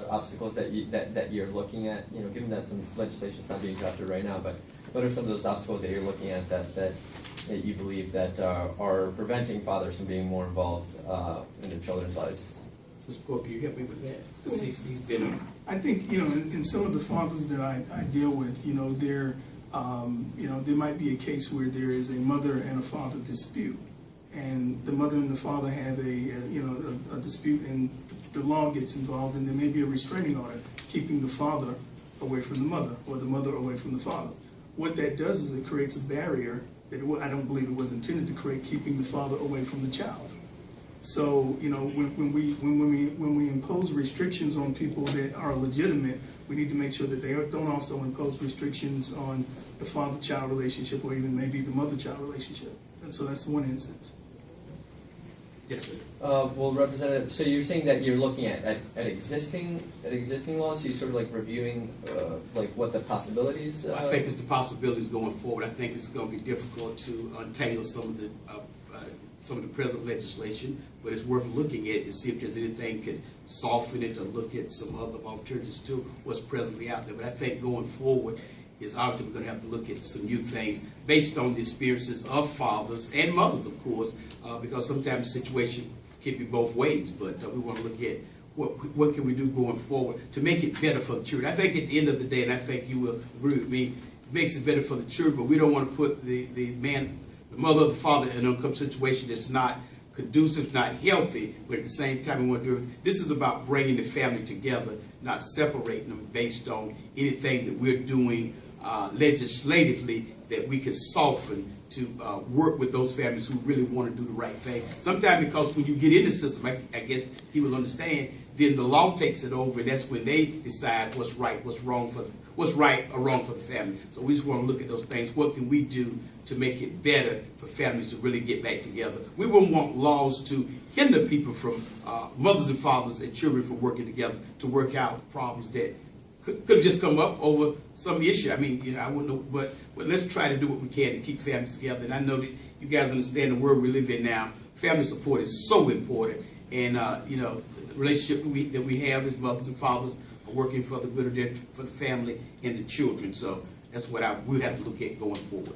obstacles that you're looking at? You know, given that some legislation is not being drafted right now, but what are some of those obstacles that you're looking at that you believe that are preventing fathers from being more involved in their children's lives? Mr. McCoy, can you help me with that? Because he's been. I think, you know, in some of the fathers that I deal with, you know, there might be a case where there is a mother and a father dispute, and the mother and the father have a dispute, and the law gets involved, and there may be a restraining order keeping the father away from the mother, or the mother away from the father. What that does is it creates a barrier that I don't believe it was intended to create, keeping the father away from the child. So, you know, when we impose restrictions on people that are legitimate, we need to make sure that they don't also impose restrictions on the father-child relationship, or even maybe the mother-child relationship. And so that's one instance. Yes, sir. Well, Representative, so you're saying that you're looking at existing laws, so you're sort of like reviewing like what the possibilities. I think it's the possibilities going forward. I think it's going to be difficult to untangle some of the present legislation, but it's worth looking at to see if there's anything could soften it, or look at some other alternatives to what's presently out there. But I think going forward is obviously we're going to have to look at some new things based on the experiences of fathers and mothers, of course, because sometimes the situation can be both ways. But we want to look at what can we do going forward to make it better for the children. I think at the end of the day, and I think you will agree with me, it makes it better for the children, but we don't want to put the mother or the father in an uncomfortable situation that's not conducive, not healthy, but at the same time we want to do it. This is about bringing the family together, not separating them based on anything that we're doing legislatively that we can soften to work with those families who really want to do the right thing. Sometimes because when you get in the system, I guess he will understand, then the law takes it over, and that's when they decide what's right, what's right or wrong for the family. So we just want to look at those things. What can we do to make it better for families to really get back together? We wouldn't want laws to hinder people from mothers and fathers and children from working together to work out problems that could just come up over some issue. I mean, you know, I wouldn't know, but let's try to do what we can to keep families together. And I know that you guys understand the world we live in now. Family support is so important, and you know, the relationship that we have as mothers and fathers are working for the good of for the family and the children. So that's what we have to look at going forward.